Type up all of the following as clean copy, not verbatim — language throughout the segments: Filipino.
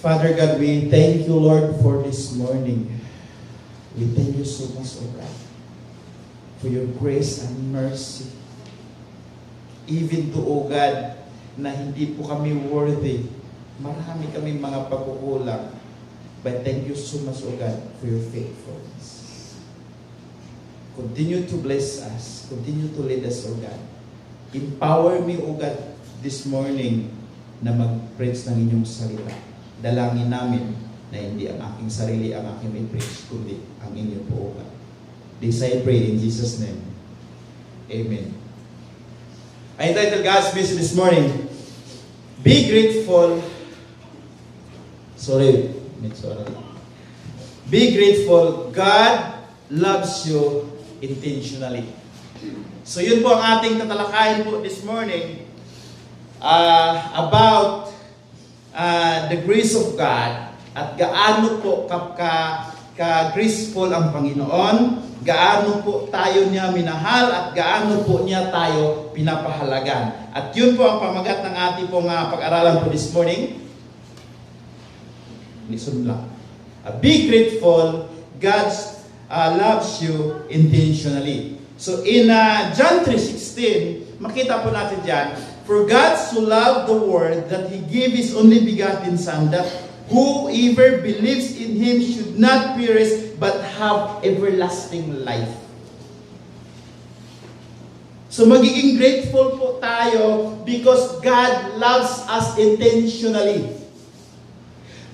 Father God, we thank you, Lord, for this morning. We thank you so much, O God, for your grace and mercy. Even to, O God, na hindi po kami worthy. Marami kami mga pagkukulang. But thank you so much, O God, for your faithfulness. Continue to bless us. Continue to lead us, O God. Empower me, O God, this morning na mag-preach ng inyong salita. Dalangin namin na hindi ang aking sarili ang aking may preach, kundi ang inyong po, O God. This I pray in Jesus' name. Amen. I entitled God's message this morning, Be Grateful. Be grateful. God loves you intentionally. So yun po ang ating tatalakayin po this morning about the grace of God at gaano po ka-graceful ang Panginoon, gaano po tayo niya minahal at gaano po niya tayo pinapahalagan. At yun po ang pamagat ng ating pong pag-aralan po this morning. Listen lang. Be grateful. God loves you intentionally. So in John 3:16, makita po natin dyan, For God so loved the world that He gave His only begotten Son, that whoever believes in Him should not perish but have everlasting life. So magiging grateful po tayo because God loves us intentionally.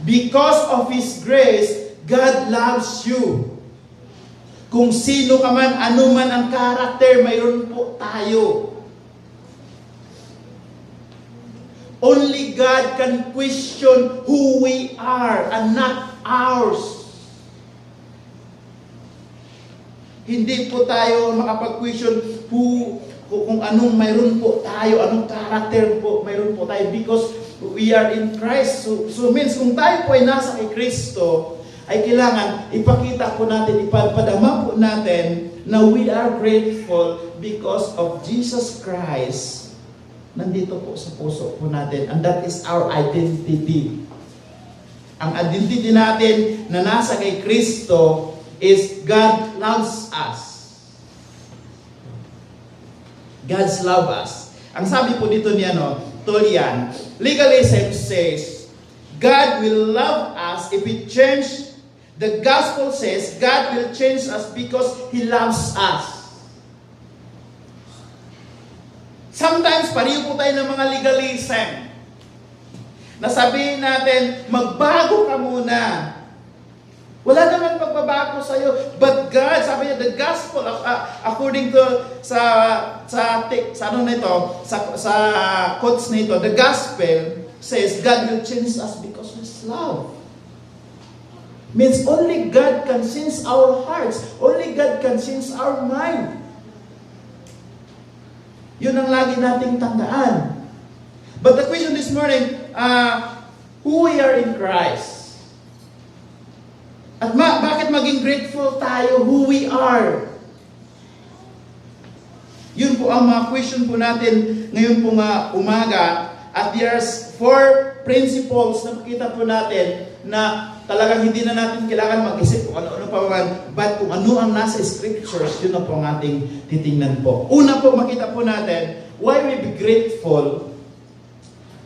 Because of His grace, God loves you. Kung sino ka man, ano man ang karakter, mayroon po tayo. Only God can question who we are and not ours. Hindi po tayo makapag-question kung anong mayroon po tayo, anong karakter po mayroon po tayo because we are in Christ. So means kung tayo po ay nasa kay Kristo, ay kailangan ipakita po natin, ipadama po natin na we are grateful because of Jesus Christ. Nandito po sa puso po natin. And that is our identity. Ang identity natin na nasa kay Kristo is God loves us. God's love us. Ang sabi po dito niya, Tolian, legalism says, God will love us if we change. The gospel says, God will change us because He loves us. Sometimes, pareho po tayo ng mga legalism. Nasabihin natin, magbago ka muna. Wala naman pagbabago sa'yo. But God, sabi niya, the gospel, according to sa quotes nito, the gospel says, God will change us because of His love. Means only God can change our hearts. Only God can change our mind. Yun ang lagi nating tandaan. But the question this morning, who we are in Christ? At bakit maging grateful tayo who we are? Yun po ang mga question po natin ngayon po umaga. At there's 4 principles na makita po natin na talagang hindi na natin kailangan mag-isip kung ano-ano pa man, but kung ano ang nasa scriptures, yun na po ang ating titingnan po. Una po, makita po natin, why we be grateful?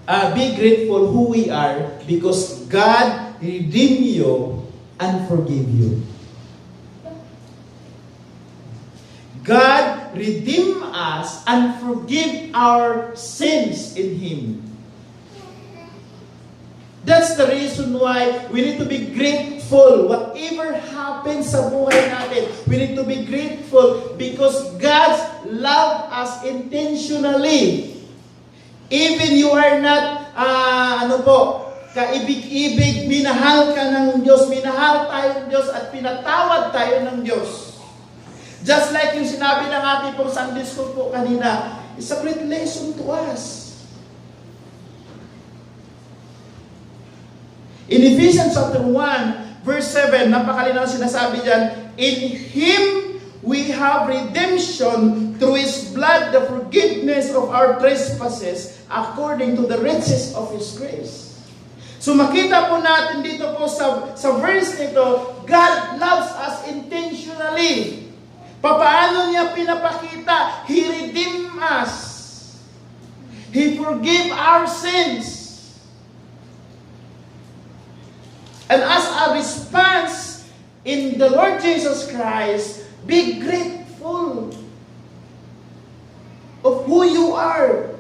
Be grateful who we are because God redeemed you and forgive you. God redeemed us and forgive our sins in Him. That's the reason why we need to be grateful. Whatever happens sa buhay natin, we need to be grateful because God loved us intentionally. Even you are not, kaibig-ibig, minahal ka ng Diyos, minahal tayo ng Diyos at pinatawad tayo ng Diyos. Just like yung sinabi ng ating pong Sunday School po kanina, it's a great lesson to us. In Ephesians chapter 1, verse 7, napakalinaw sinasabi dyan, in Him we have redemption through His blood, the forgiveness of our trespasses, according to the riches of His grace. So makita po natin dito po sa verse nito, God loves us intentionally. Papaano niya pinapakita? He redeemed us. He forgave our sins. And as a response in the Lord Jesus Christ, be grateful of who you are.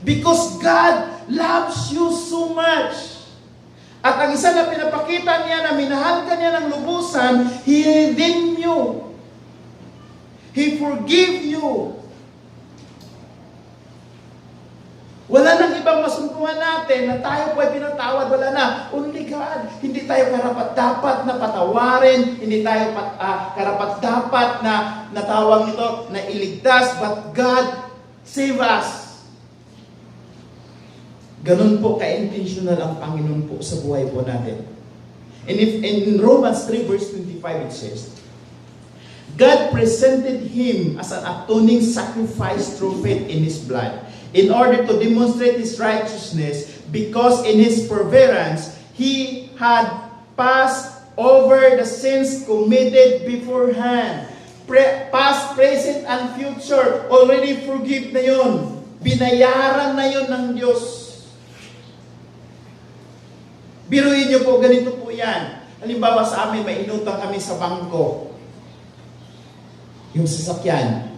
Because God loves you so much. At ang isa na pinapakita niya na minahal ka niya ng lubusan, He redeemed you. He forgave you. Wala nang ibang masumpungan natin na tayo po ay pinatawad. Wala na. Only God. Hindi tayo karapat-dapat na patawarin. Hindi tayo karapat-dapat na natawag nito na iligtas. But God save us. Ganun po ka-intentional ang Panginoon po sa buhay po natin. And if in Romans 3 verse 25 it says, God presented Him as an atoning sacrifice through faith in His blood, in order to demonstrate His righteousness, because in His forbearance He had passed over the sins committed beforehand. Past, present, and future, already forgive na yun. Binayaran na yun ng Diyos. Biruin niyo po, ganito po yan. Halimbawa sa amin, may inutang kami sa bangko. Yung sasakyan.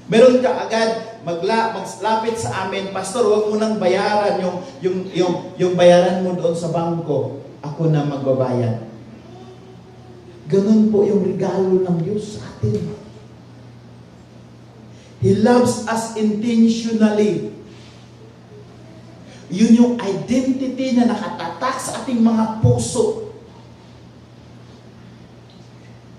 Meron ka agad maglapit sa amin, Pastor, huwag mo nang bayaran yung bayaran mo doon sa bangko. Ako na magbabayad. Ganun po yung regalo ng Diyos sa atin. He loves us intentionally. Yun yung identity na nakatatak sa ating mga puso.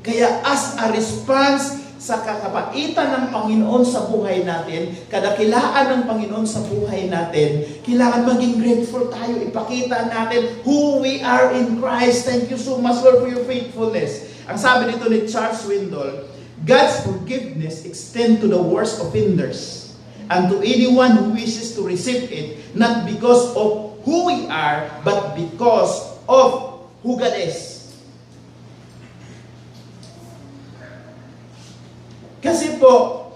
Kaya as a response sa kakabaitan ng Panginoon sa buhay natin, kadakilaan ng Panginoon sa buhay natin, kailangan maging grateful tayo. Ipakita natin who we are in Christ. Thank you so much, Lord, for your faithfulness. Ang sabi dito ni Charles Swindoll, God's forgiveness extends to the worst offenders and to anyone who wishes to receive it, not because of who we are, but because of who God is. Kasi po,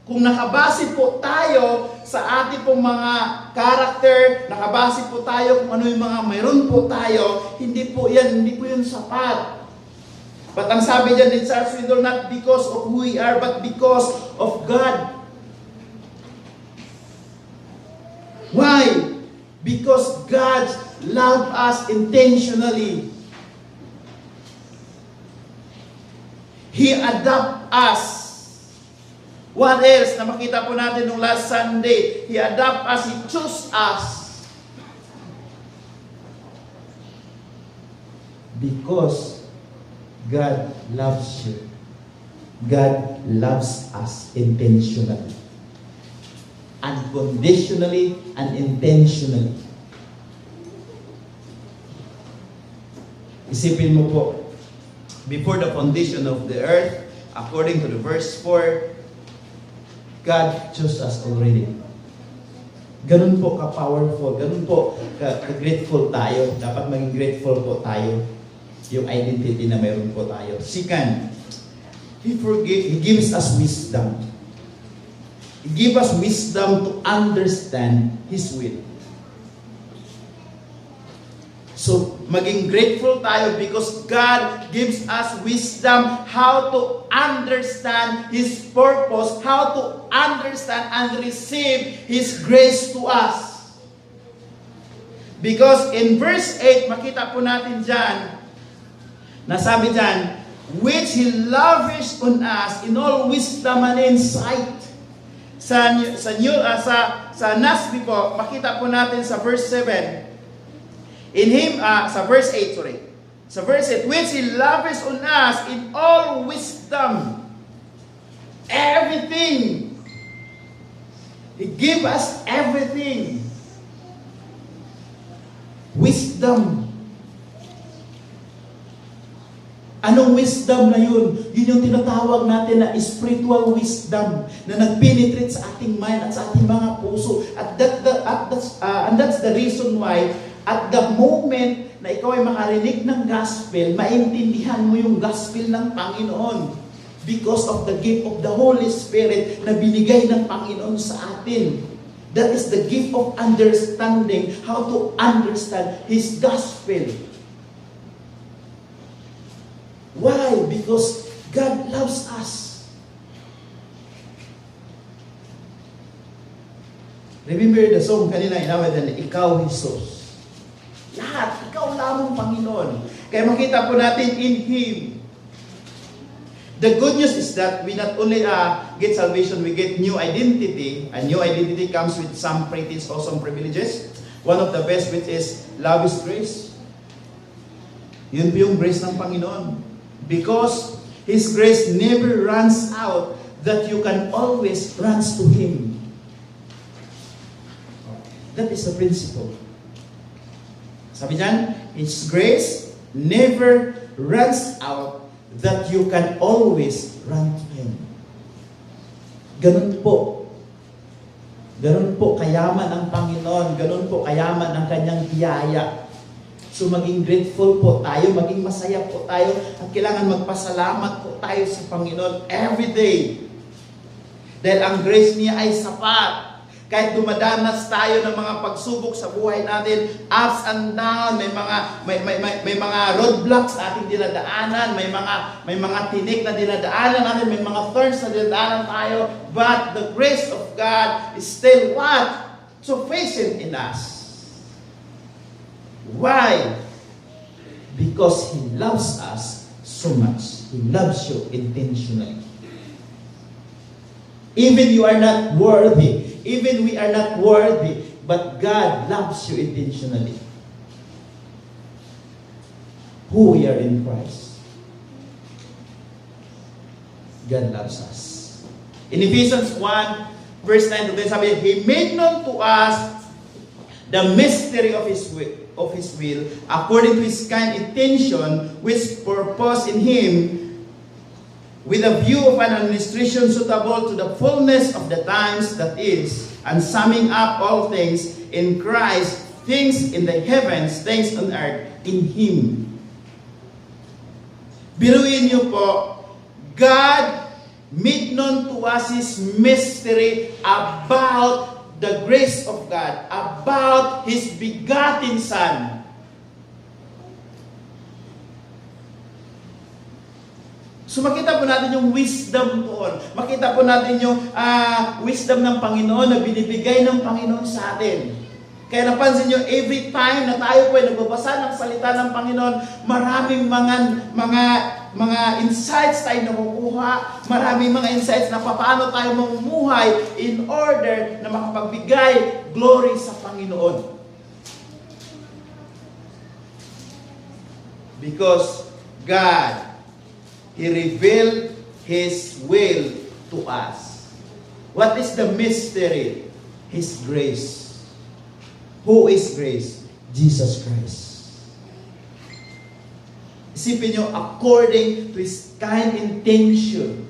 kung nakabase po tayo sa ating pong mga karakter, nakabase po tayo kung ano yung mga mayroon po tayo, hindi po yun sapat. But ang sabi dyan ni Charles Swindoll, not because of who we are, but because of God. Why? Because God loved us intentionally. He adopted us. What else na makita po natin nung last Sunday? He adopted us. He chose us. Because God loves you. God loves us intentionally. Unconditionally and intentionally. Isipin mo po, before the foundation of the earth, according to the verse 4, God chose us already. Ganun po ka-powerful, ganun po ka-grateful tayo. Dapat maging grateful po tayo yung identity na mayroon po tayo. Second, He gives us wisdom. Give us wisdom to understand His will. So, maging grateful tayo because God gives us wisdom how to understand His purpose, how to understand and receive His grace to us. Because in verse 8, makita po natin dyan, nasabi dyan, which He lavished on us in all wisdom and insight. Sa NASB po, makita po natin sa verse 7. In Him, sa verse 8, sorry. Sa verse 8, which He lavished on us in all wisdom. Everything. He gave us everything. Wisdom. Anong wisdom na yun? Yun yung tinatawag natin na spiritual wisdom na nag-penetrate sa ating mind at sa ating mga puso. At the that's the reason why at the moment na ikaw ay makarinig ng gospel, maintindihan mo yung gospel ng Panginoon because of the gift of the Holy Spirit na binigay ng Panginoon sa atin. That is the gift of understanding, how to understand His gospel. Why? Because God loves us. Remember the song kanina, inawadan, Ikaw, Jesus. Lahat, Ikaw lamang, Panginoon. Kaya makita po natin in Him. The good news is that we not only get salvation, we get new identity. A new identity comes with some pretty awesome privileges. One of the best which is love is grace. Yun po yung grace ng Panginoon. Because His grace never runs out, that you can always run to Him. That is the principle. Sabi niyan, His grace never runs out, that you can always run to Him. Ganun po. Ganun po kayaman ang Panginoon. Ganun po kayaman ang Kanyang biyaya. So maging grateful po tayo, maging masaya po tayo, at kailangan magpasalamat po tayo sa Panginoon every day. Dahil ang grace niya ay sapat. Kahit dumadanas tayo ng mga pagsubok sa buhay natin, ups and down, may mga roadblocks na ating dinadaanan, may mga tinik na dinadaanan natin, may mga thorns na dinadaanan tayo, but the grace of God is still what? Sufficient in us. Why? Because He loves us so much. He loves you intentionally. Even you are not worthy, even we are not worthy, but God loves you intentionally. Who we are in Christ. God loves us. In Ephesians 1, verse 9 to 10, sabi niya, He made known to us the mystery of His will, according to His kind intention, which purpose in Him, with a view of an administration suitable to the fullness of the times that is, and summing up all things in Christ, things in the heavens, things on earth, in Him. Biruin niyo po, God made known to us His mystery about the grace of God, about His begotten Son. So makita po natin yung wisdom doon. Makita po natin yung wisdom ng Panginoon na binibigay ng Panginoon sa atin. Kaya napansin nyo, every time na tayo po ay nagbabasa ng salita ng Panginoon, maraming mga insights tayo nakukuha, maraming mga insights na paano tayo mamumuhay in order na makapagbigay glory sa Panginoon. Because God, He revealed His will to us. What is the mystery? His grace. Who is grace? Jesus Christ. Isipin nyo, according to His kind intention.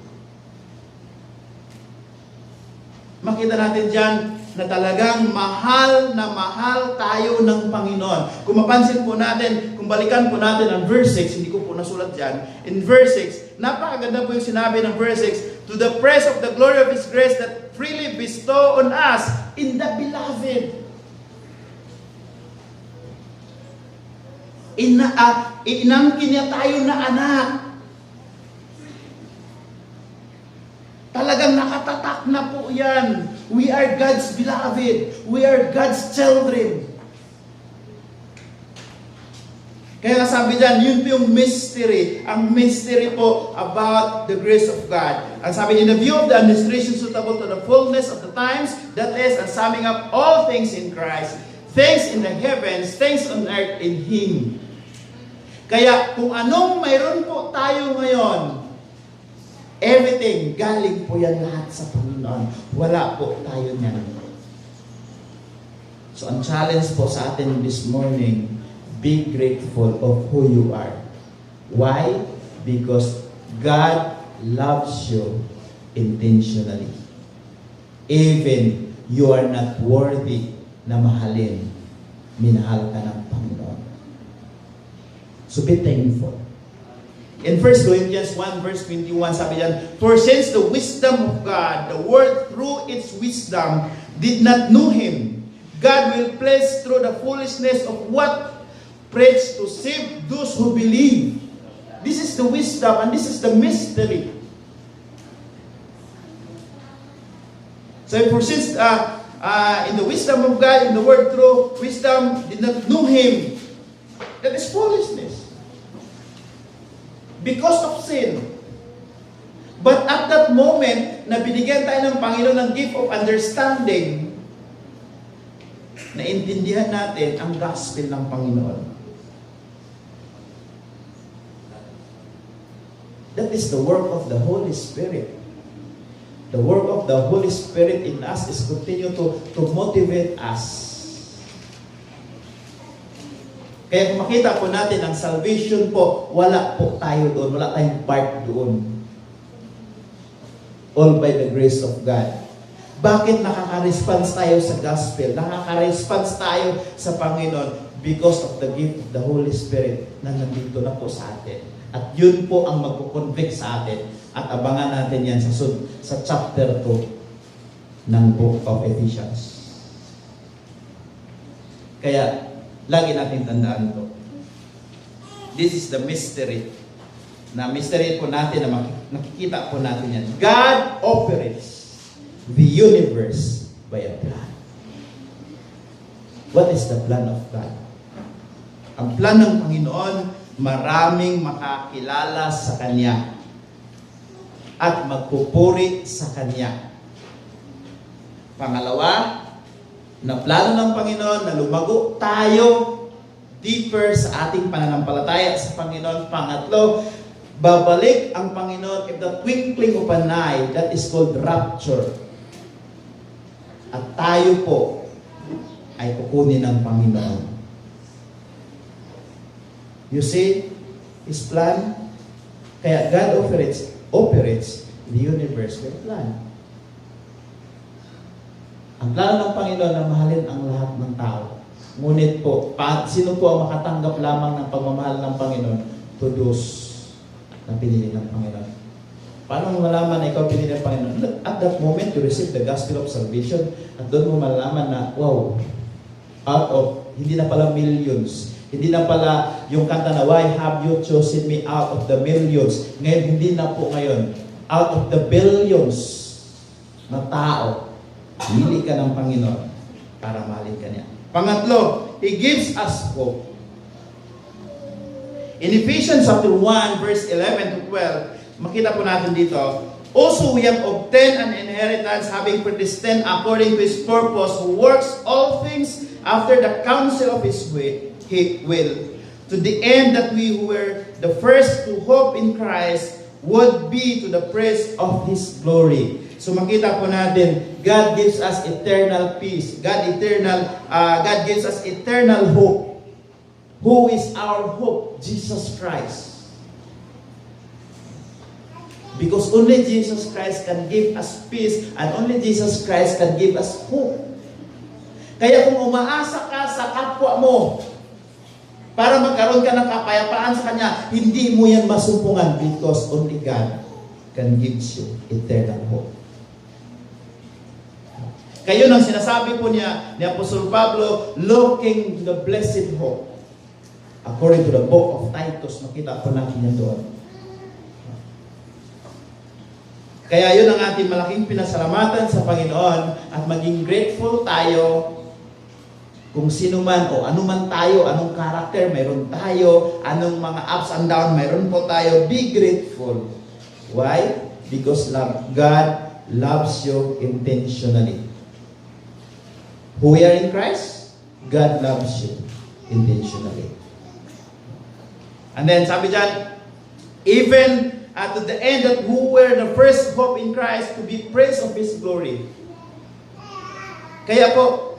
Makita natin dyan na talagang mahal na mahal tayo ng Panginoon. Kung mapansin po natin, kung balikan po natin ang verse 6, hindi ko po nasulat dyan. In verse 6, napakaganda po yung sinabi ng verse 6, to the praise of the glory of His grace that freely bestow on us in the beloved. Inangkin niya tayo na anak. Talagang nakatatak na po yan. We are God's beloved. We are God's children. Kaya sabi dyan, yun po yung mystery. Ang mystery po about the grace of God. Ang sabi, in the view of the administration suitable to the fullness of the times, that is, and summing up all things in Christ, things in the heavens, things on earth in Him. Kaya kung anong mayroon po tayo ngayon, everything, galing po yan lahat sa Panginoon. Wala po tayo niyan. So, ang challenge po sa atin this morning, be grateful of who you are. Why? Because God loves you intentionally. Even you are not worthy, na mahalin. Minahal ka ng Panginoon. So be thankful. In 1 Corinthians 1 verse 21, sabi diyan, for since the wisdom of God, the world through its wisdom did not know Him, God will place through the foolishness of what preach to save those who believe. This is the wisdom and this is the mystery. So for since in the wisdom of God, in the world through wisdom did not know Him, that is foolishness. Because of sin. But at that moment, na binigyan tayo ng Panginoon ng gift of understanding, naintindihan natin ang gospel ng Panginoon. That is the work of the Holy Spirit. The work of the Holy Spirit in us is continue to motivate us. Kaya kung makita po natin ang salvation po, wala po tayo doon. Wala tayong part doon. All by the grace of God. Bakit nakaka-response tayo sa gospel? Nakaka-response tayo sa Panginoon because of the gift of the Holy Spirit na nandito na po sa atin. At yun po ang magkukonvict sa atin. At abangan natin yan sa chapter 2 ng Book of Ephesians. Kaya, lagi natin tandaan to. This is the mystery. Na mystery po natin, na nakikita po natin yan. God operates the universe by a plan. What is the plan of God? Ang plan ng Panginoon, maraming makakilala sa Kanya at magpupuri sa Kanya. Pangalawa, na plano ng Panginoon na lumago tayo deeper sa ating pananampalataya sa Panginoon. Pangatlo, babalik ang Panginoon in the twinkling of an eye. That is called rapture. At tayo po ay kukunin ng Panginoon. You see His plan? Kaya God operates the universe with plan. Ang plano ng Panginoon na mahalin ang lahat ng tao. Ngunit po, sino po ang makatanggap lamang ng pagmamahal ng Panginoon? To those na pinili ng Panginoon. Paano mo malaman na ikaw pinili ng Panginoon? At that moment, you receive the gospel of salvation. At doon mo malalaman na, wow, out of, hindi na pala millions. Hindi na pala yung kanta na, why have you chosen me out of the millions? Ngayon, hindi na po ngayon. Out of the billions na tao, pili ka ng Panginoon para mahalin ka niya. Pangatlo, He gives us hope. In Ephesians chapter 1, verse 11 to 12, makita po natin dito, also we have obtained an inheritance having predestined according to His purpose, who works all things after the counsel of His will, to the end that we who were the first to hope in Christ would be to the praise of His glory. So makita po natin, God gives us eternal peace. God gives us eternal hope. Who is our hope? Jesus Christ. Because only Jesus Christ can give us peace and only Jesus Christ can give us hope. Kaya kung umaasa ka sa kapwa mo para magkaroon ka ng kapayapaan sa Kanya, hindi mo yan masumpungan because only God can give you eternal hope. Kayo nang sinasabi po niya ni Apostol Pablo, looking to the blessed hope. According to the book of Titus, makita po natin yan doon. Kaya yun ang ating malaking pinasalamatan sa Panginoon at maging grateful tayo kung sino man o ano man tayo, anong karakter mayroon tayo, anong mga ups and downs mayroon po tayo, be grateful. Why? Because God loves you intentionally. Who we are in Christ, God loves you intentionally. And then sabi dyan, even to the end that who were the first hope in Christ to be praised of His glory. Kaya po,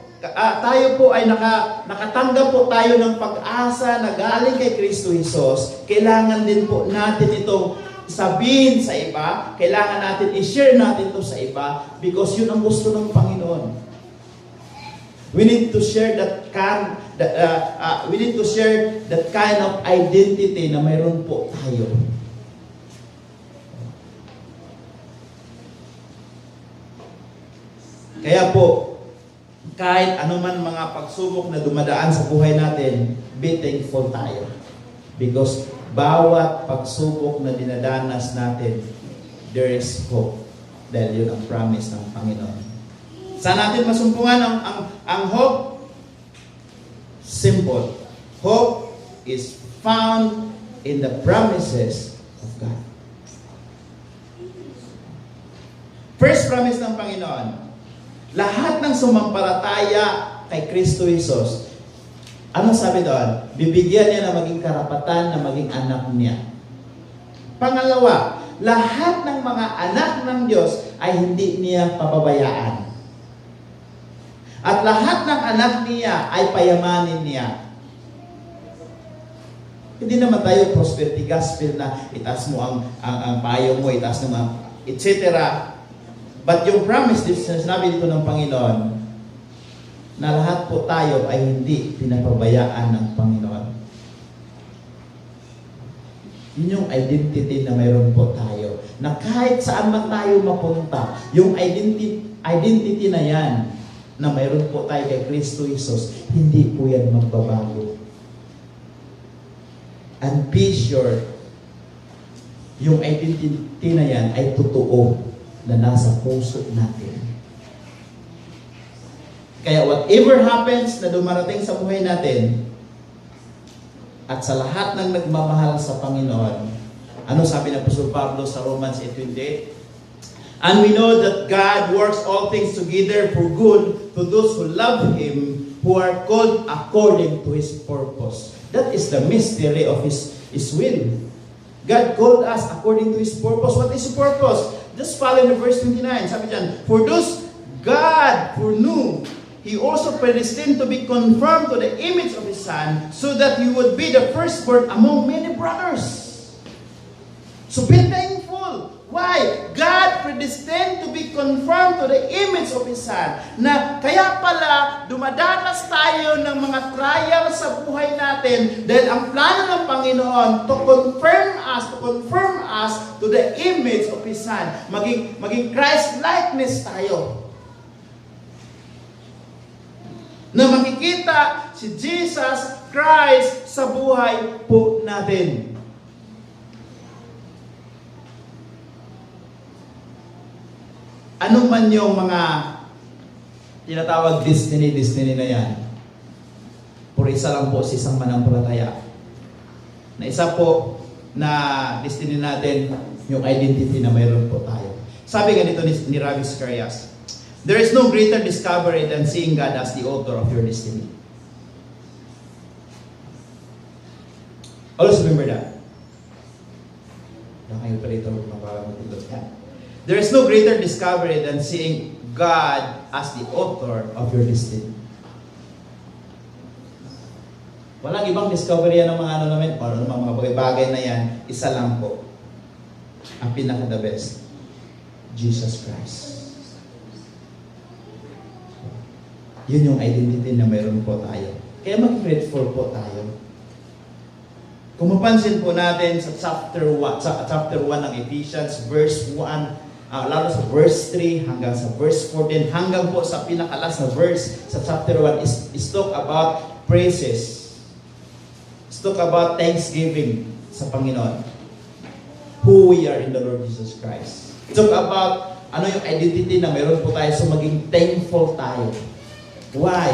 tayo po ay nakatanggap po tayo ng pag-asa na galing kay Kristo Jesus. Kailangan din po natin itong sabihin sa iba. Kailangan natin i-share natin ito sa iba because yun ang gusto ng Panginoon. We need to share we need to share that kind of identity na mayroon po tayo. Kaya po, kahit anuman mga pagsubok na dumadaan sa buhay natin, be thankful tayo. Because bawat pagsubok na dinadanas natin, there is hope. Dahil yun ang promise ng Panginoon. Saan natin masumpungan ang hope? Simple. Hope is found in the promises of God. First promise ng Panginoon, lahat ng sumampalataya kay Kristo Jesus, anong sabi doon? Bibigyan niya na maging karapatan na maging anak niya. Pangalawa, lahat ng mga anak ng Diyos ay hindi niya pababayaan. At lahat ng anak niya ay payamanin niya. Hindi naman tayo prosperity gospel na itaas mo ang payo mo, itaas mo ang etc. But yung promise, sinabi dito ng Panginoon, na lahat po tayo ay hindi pinapabayaan ng Panginoon. Yun yung identity na mayroon po tayo. Na kahit saan man tayo mapunta, yung identity na yan, na mayroon po tayo kay Kristo Jesus, hindi po yan magbabago. And be sure, yung identity na yan ay totoo na nasa puso natin. Kaya whatever happens na dumarating sa buhay natin, at sa lahat ng nagmamahal sa Panginoon, ano sabi ng Apostol Pablo sa Romans 8:28? And we know that God works all things together for good to those who love Him, who are called according to His purpose. That is the mystery of His will. God called us according to His purpose. What is His purpose? Just follow in verse 29. Sabi dyan, for those God foreknew, He also predestined to be conformed to the image of His Son, so that He would be the firstborn among many brothers. So be thankful. Why? God predestined to be conformed to the image of His Son. Na kaya pala, dumadanas tayo ng mga trials sa buhay natin dahil ang plano ng Panginoon to confirm us to the image of His Son. Maging Christ-likeness tayo. Na makikita si Jesus Christ sa buhay po natin. Ano man yung mga tinatawag destiny na yan, puro isa lang po si isang manampalataya. Na isa po na destiny natin, yung identity na mayroon po tayo. Sabi ganito ni Ravi Zacharias, there is no greater discovery than seeing God as the author of your destiny. Always remember that. Kayo pa rito, magpapagod yan. There is no greater discovery than seeing God as the author of your destiny. Walang ibang discovery yan ng mga namin, o ng mga bagay-bagay na yan, isa lang po. Ang pinaka-the best, Jesus Christ. Yun yung identity na mayroon po tayo. Kaya mag-grateful po tayo. Kung mapansin po natin sa chapter 1 ng Ephesians, verse 1, lalo sa verse 3 hanggang sa verse 14, hanggang po sa pinakalas na verse sa chapter 1 is talk about praises. It's talk about thanksgiving sa Panginoon. Who we are in the Lord Jesus Christ. It's talk about ano yung identity na mayroon po tayo, so maging thankful tayo. Why?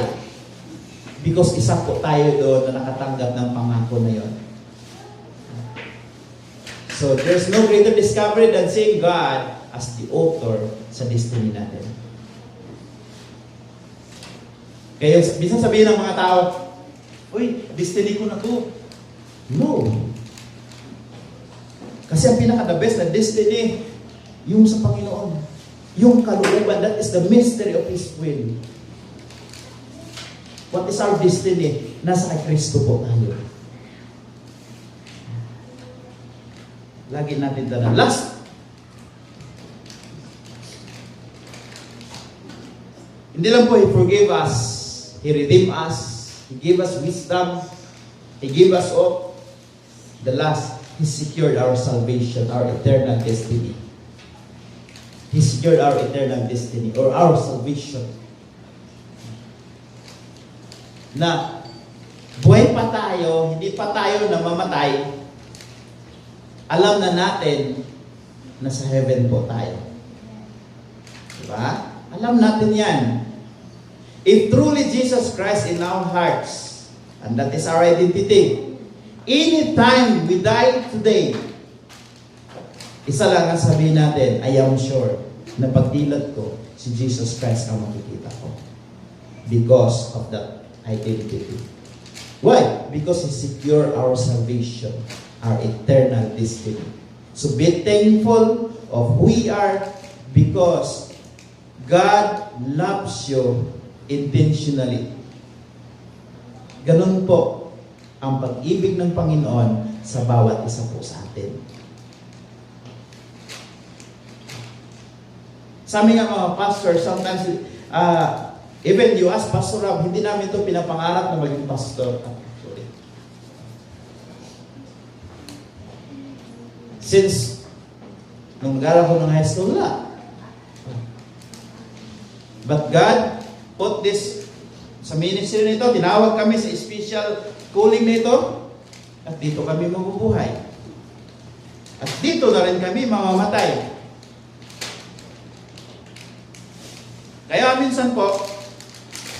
Because isa po tayo doon na nakatanggap ng pangako na yon. So there's no greater discovery than seeing God as the author sa destiny natin. Kaya bisan sabihin ng mga tao, uy, destiny ko na to. No. Kasi ang pinaka-the best na destiny, yung sa Panginoon. Yung kalooban, that is the mystery of His will. What is our destiny? Nasa kay Kristo po tayo. Lagi natin tanda. Last, hindi lang po He forgave us He redeemed us. He gave us wisdom. He gave us hope. The last, He secured our salvation, our eternal destiny. He secured our eternal destiny or our salvation. Na buhay pa tayo, hindi pa tayo namamatay, alam na natin na sa heaven po tayo. Diba? Alam natin yan. If truly Jesus Christ in our hearts, and that is our identity, anytime we die today, isa lang ang sabihin natin, I am sure na pagdilat ko, si Jesus Christ ang makikita ko. Because of that identity. Why? Because He secured our salvation, our eternal destiny. So be thankful of who we are because God loves you intentionally. Ganun po ang pag-ibig ng Panginoon sa bawat isa po sa atin. Sa aming mga pastor, sometimes, even you ask Pastor Rob, hindi namin ito pinapangarap na maging pastor. Sorry. Since, nung nag-aaral ko ng high school na. But God put this sa ministry nito, tinawag kami sa special calling nito, at dito kami mabubuhay. At dito na rin kami mamamatay. Kaya minsan po,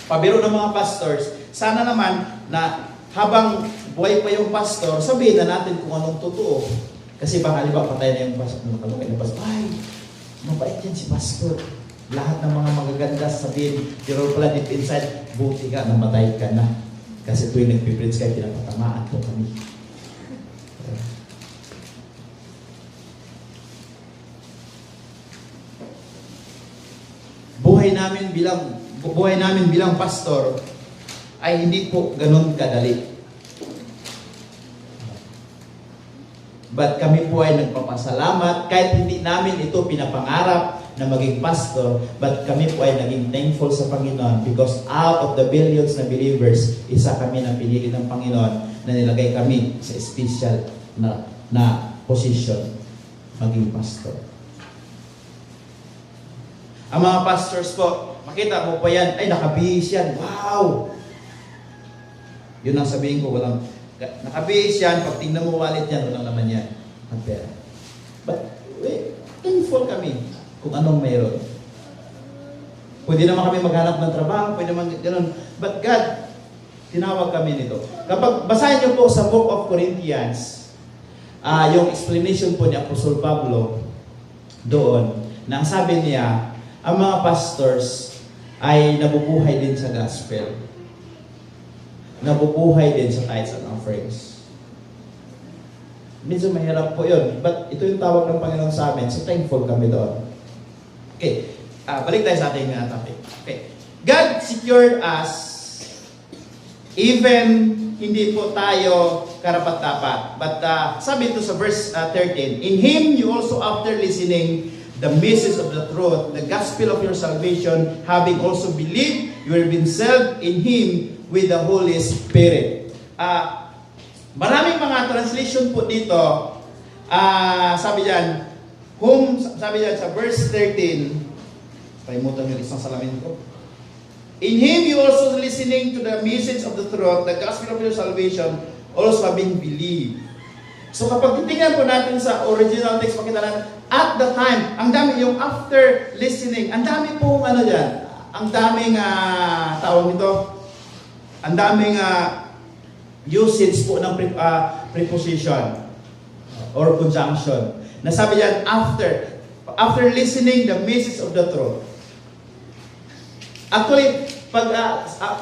pabiro ng mga pastors, sana naman na habang buhay pa yung pastor, sabihin na natin kung anong totoo. Kasi baka halimbawa patay na yung pastor, ay, mabait yan si pastor. Lahat ng mga magaganda sabihin, pero pala deep inside, buti ka, namatay ka na. Kasi tuwing nagpiprints kayo, pinapatamaan po kami. Buhay namin bilang pastor ay hindi po ganun kadali. But kami po ay nagpapasalamat kahit hindi namin ito pinapangarap na maging pastor, but kami po ay naging thankful sa Panginoon because out of the billions na believers, isa kami na pinili ng Panginoon na nilagay kami sa special na position maging pastor. Ang mga pastors po, makita mo pa yan, ay nakabihis yan, wow! Yun ang sabihin ko, walang nakabihis yan, pag tingnan mo wallet yan, walang naman yan ang pera. But, thankful kami kung anong mayroon. Pwede naman kami maghanap ng trabaho, pwede naman gano'n. But God, tinawag kami nito. Kapag basahin niyo po sa Book of Corinthians, yung explanation po ni Apostle Pablo doon, na ang sabi niya, ang mga pastors ay nabubuhay din sa gospel. Nabubuhay din sa tithes and offerings. Medyo mahirap po yun. But ito yung tawag ng Panginoon sa amin. So thankful kami doon. Okay. Balik tayo sa ating topic. Okay. God secured us even hindi po tayo karapat-dapat. But sabi ito sa verse 13, in Him you also after listening the message of the truth, the gospel of your salvation, having also believed, you have been sealed in Him with the Holy Spirit. Maraming mga translation po dito, sabi diyan sa verse 13, palimutan yung isang salamin ko. In Him you also listening to the message of the truth, the gospel of your salvation, also having believed. So kapag titingnan po natin sa original text, makita natin, at the time, ang dami yung after listening, ang dami po dyan, ang daming tawag nito, ang daming usage po ng preposition or conjunction. Nasabi dyan, after listening the message of the truth. Actually, pag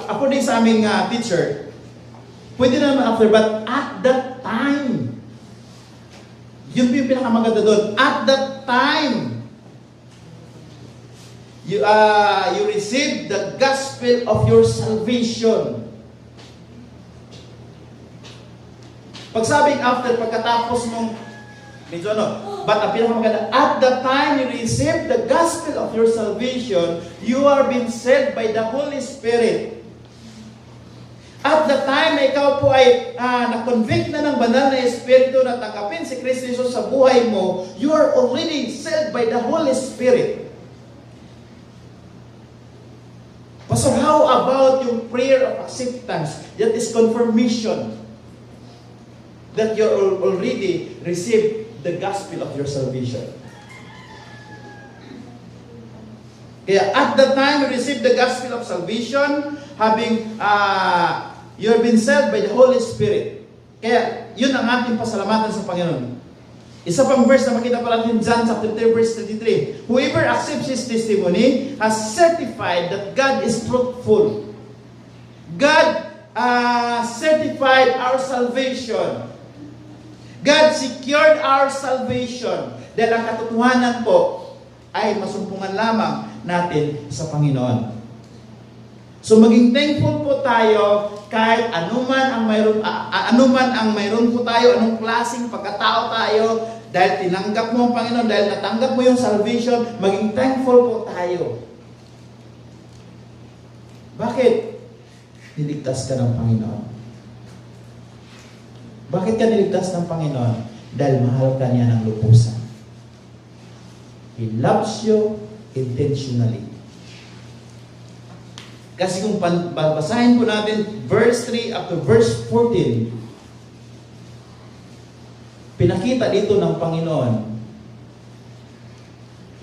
according sa aming teacher, pwede naman after, but at that time, yun po yung pinakamaganda doon. At that time, you receive the gospel of your salvation. Pag sabing after, pagkatapos mong, medyo but ang pinakamaganda, at the time you receive the gospel of your salvation, you are being saved by the Holy Spirit. time na ikaw po ay na-convict na ng banal na Espiritu na tanggapin si Kristo Jesus sa buhay mo, you are already sealed by the Holy Spirit. Pastor, how about yung prayer of acceptance? That is confirmation that you already received the gospel of your salvation. Kaya at the time you receive the gospel of salvation, having you have been sealed by the Holy Spirit. Kaya yun ang ating pasalamatan sa Panginoon. Isa pang verse na makita pa natin, John chapter 3 verse 33. Whoever accepts His testimony has certified that God is truthful. God certified our salvation. God secured our salvation. Dahil ang katotohanan po ay masumpungan lamang natin sa Panginoon. So maging thankful po tayo kahit anuman ang mayroon po tayo, anong klaseng pagkatao tayo, dahil tinanggap mo ang Panginoon, dahil natanggap mo yung salvation, maging thankful po tayo. Bakit? Niligtas ka ng Panginoon. Bakit ka niligtas ng Panginoon? Dahil mahal ka niya ng lubusan. He loves you intentionally. Kasi kung babasahin po natin verse 3 up to verse 14, pinakita dito ng Panginoon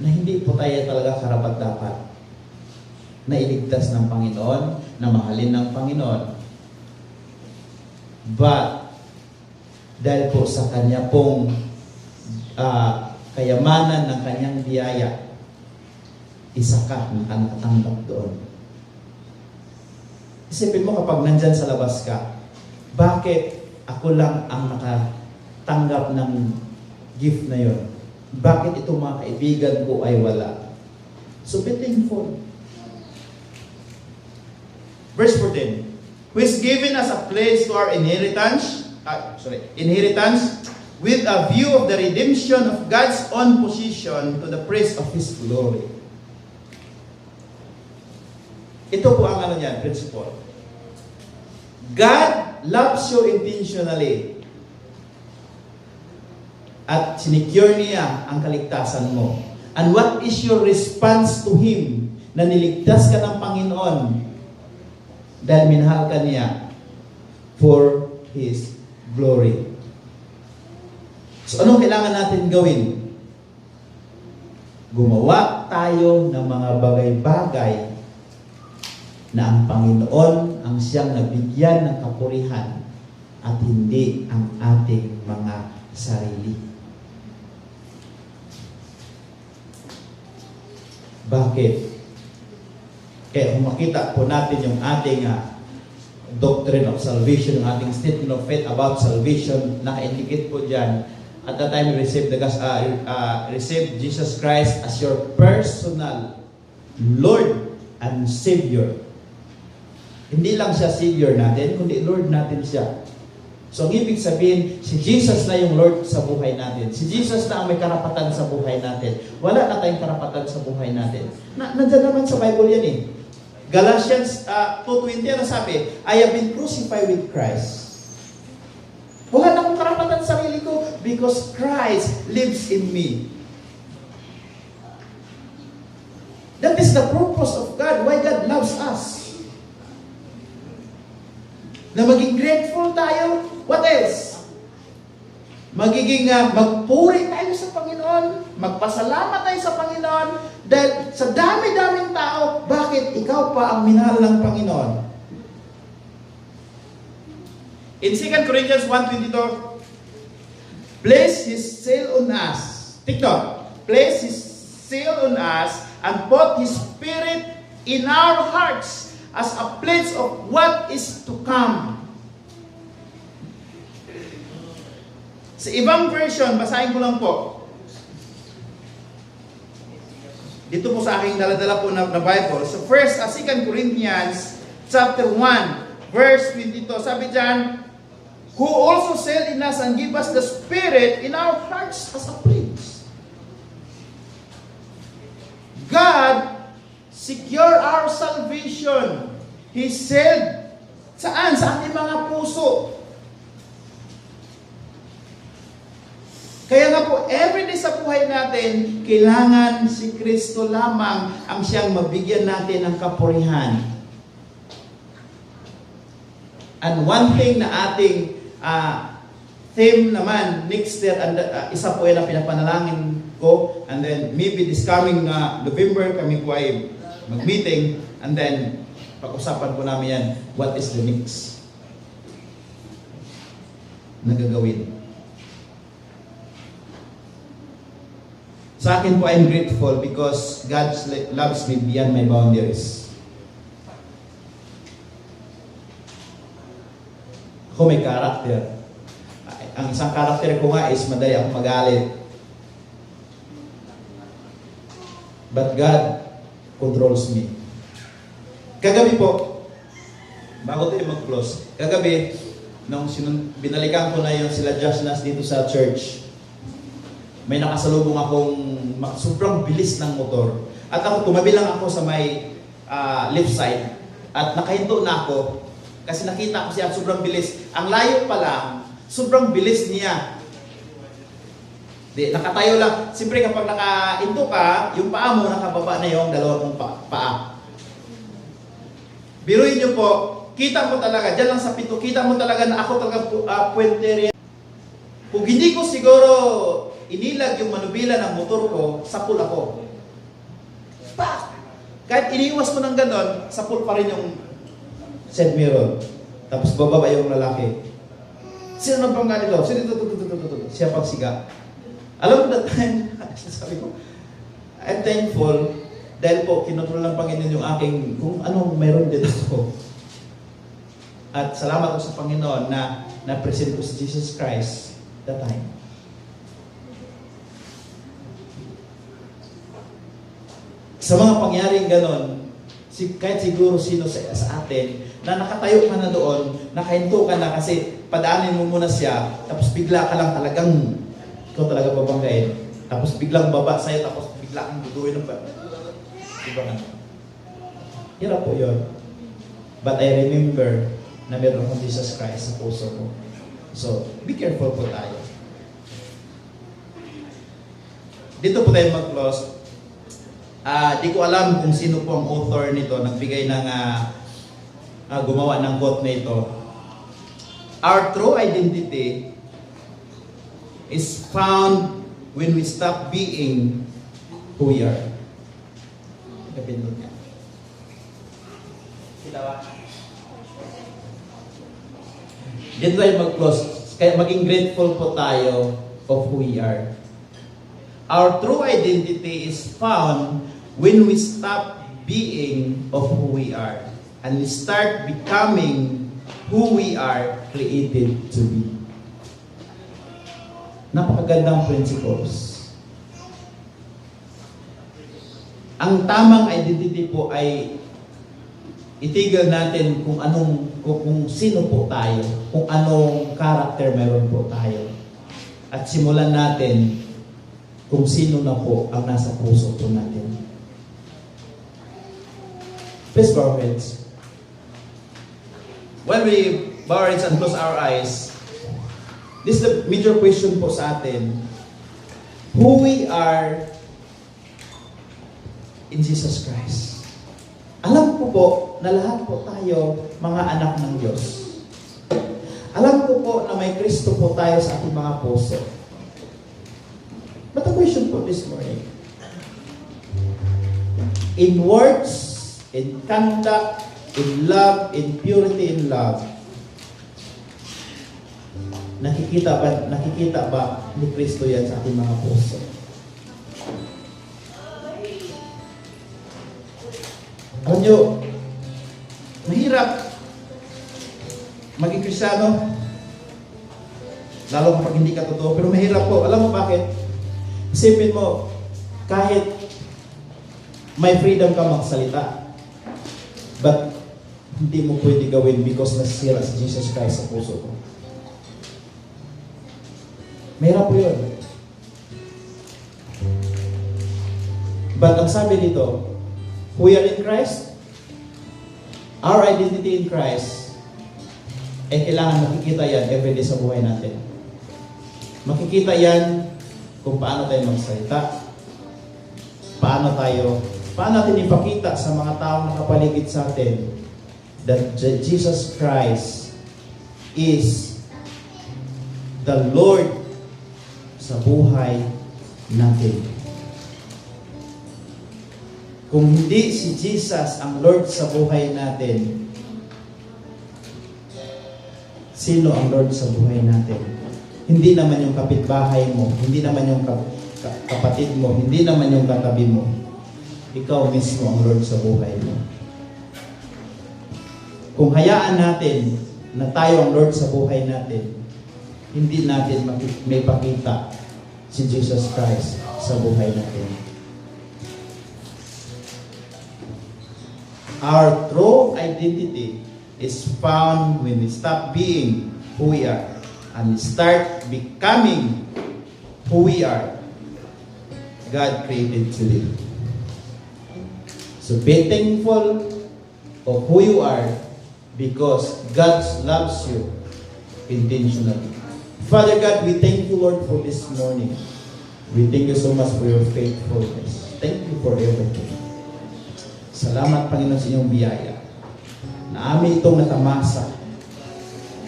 na hindi po tayo talaga karapat-dapat na iligtas ng Panginoon, na mahalin ng Panginoon. But, dahil po sa Kanya pong kayamanan ng Kanyang biyaya, isa ka nakatanggap doon. Isipin mo kapag nandyan sa labas ka, bakit ako lang ang nakatanggap ng gift na yon? Bakit ito mga kaibigan ko ay wala? So be thankful. Verse 14, who is given us a place to our inheritance with a view of the redemption of God's own possession to the praise of His glory. Ito po ang principle. God loves you intentionally. At sinecure niya ang kaligtasan mo. And what is your response to Him na niligtas ka ng Panginoon dahil minahal ka niya for His glory? So anong kailangan natin gawin? Gumawa tayo ng mga bagay-bagay na ang Panginoon ang siyang nabigyan ng kapurihan at hindi ang ating mga sarili. Bakit? Kaya kung makita po natin yung ating doctrine of salvation, yung ating statement of faith about salvation, naka-indicate po dyan, at the time you receive receive Jesus Christ as your personal Lord and Savior. Hindi lang siya Savior natin, kundi Lord natin siya. So, ang ibig sabihin, si Jesus na yung Lord sa buhay natin. Si Jesus na ang may karapatan sa buhay natin. Wala na tayong karapatan sa buhay natin. Nandiyan naman sa Bible yan eh. Galatians 2:20, ano sabi? I have been crucified with Christ. Wala na akong karapatan sa sarili ko because Christ lives in me. That is the purpose of God, why God loves us. Na maging grateful tayo. What else? Magiging magpuri tayo sa Panginoon, magpasalamat tayo sa Panginoon, dahil sa dami-daming tao, bakit ikaw pa ang minahal ng Panginoon? In 2 Corinthians 1:22, place His seal on us. Take note. Place His seal on us and put His Spirit in our hearts as a pledge of what is to come. Sa ibang version, basahin ko lang po. Dito po sa aking dala-dala po na Bible. So first, 2 Corinthians chapter 1, verse 22. Sabi dyan, who also sealed in us and give us the Spirit in our hearts as a pledge. God secure our salvation. He sealed Saan? Sa ating mga puso. Kaya nga po, everyday sa buhay natin, kailangan si Kristo lamang ang siyang mabigyan natin ng kapurihan. And one thing na ating theme naman next year, and isa po yan ang pinapanalangin ko, and then maybe this coming November, kami po ay mag-meeting, and then pag-usapan po namin yan, what is the next na gagawin. Sa akin po, I'm grateful because God loves me beyond my boundaries. Ako may karakter. Ang isang karakter ko nga is madali ako magalit. But God controls me. Kagabi po, bago tayo mag-close, kagabi, nung binalikan ko na yung sila Josh Nas dito sa church, may nakasalubong akong sobrang bilis ng motor. At ako, tumabi lang ako sa may left side. At nakahinto na ako. Kasi nakita ko siya, sobrang bilis. Ang layo pa lang, sobrang bilis niya. Nakatayo lang. Siyempre kapag nakahinto ka, yung paa mo nakababa na yung dalawang paa. Biruin niyo po, kita mo talaga, dyan lang sa pinto, kita mo talaga na ako talaga puwente. Kung hindi ko siguro inilag yung manubila ng motor ko, sapul ako. Pa! Kahit iniiwas mo ng ganon, sapul pa rin yung side mirror. Tapos bababa yung lalaki. Sino nang pangga nito? Sino ito? Siya pagsiga. Alam mo that time, sabi ko, I'm thankful dahil po kinontrol ng Panginoon yung aking kung anong mayroon dito ko. At salamat ko sa Panginoon na na-present ko si Jesus Christ that time. Sa mga pangyaring ganon, kahit siguro sino sa atin, na nakatayo ka na doon, nakahinto ka na kasi padaanin mo muna siya, tapos bigla ka lang talagang, ikaw talaga babanggain, tapos biglang baba sa'yo, tapos bigla kang duduin ng diba nga? Hirap po yun. But I remember na meron akong Jesus Christ sa puso ko. So, be careful po tayo. Dito po tayo mag-close. Di ko alam kung sino po ang author nito, nagbigay ng gumawa ng quote na ito. Our true identity is found when we stop being who we are. Kapindot niya. Sila ba? Dito tayo mag-close. Kaya maging grateful po tayo of who we are. Our true identity is found when we stop being of who we are and we start becoming who we are created to be. Napakagandang principles. Ang tamang identity po ay itigil natin kung sino po tayo, kung anong character meron po tayo. At simulan natin kung sino na po ang nasa puso po natin. Please bow our heads. When we bow our heads and close our eyes, this is the major question po sa atin. Who we are in Jesus Christ. Alam ko po na lahat po tayo mga anak ng Diyos. Alam ko po na may Kristo po tayo sa ating mga puso. But the question po this morning, in words, in conduct, in love, in purity in love, nakikita ba ni Kristo yan sa ating mga puso? Alam nyo, mahirap maging Kristiyano, lalo kapag hindi ka totoo, pero mahirap po. Alam mo bakit? Isipin mo, kahit may freedom ka magsalita, but hindi mo pwede gawin because nasira si Jesus Christ sa puso ko. Mahirap po yun. But ang sabi dito, we are in Christ, our identity in Christ kailangan makikita yan everyday sa buhay natin. Makikita yan kung paano tayo magsalita, paano natin ipakita sa mga taong nakapaligid sa atin that Jesus Christ is the Lord sa buhay natin. Kung hindi si Jesus ang Lord sa buhay natin, sino ang Lord sa buhay natin? Hindi naman yung kapitbahay mo, hindi naman yung kapatid mo, hindi naman yung katabi mo. Ikaw mismo ang Lord sa buhay mo. Kung hayaan natin na tayo ang Lord sa buhay natin, hindi natin may pakita si Jesus Christ sa buhay natin. Our true identity is found when we stop being who we are and start becoming who we are. God created to live. So be thankful of who you are because God loves you intentionally. Father God, we thank you, Lord, for this morning. We thank you so much for your faithfulness. Thank you for everything. Salamat, Panginoon, sa inyong biyaya na amin itong natamasa.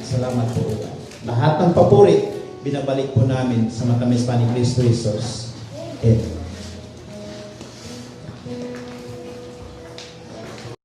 Salamat po, God. Lahat ng papuri, binabalik po namin sa matamis pa ni Kristo Jesus. Amen.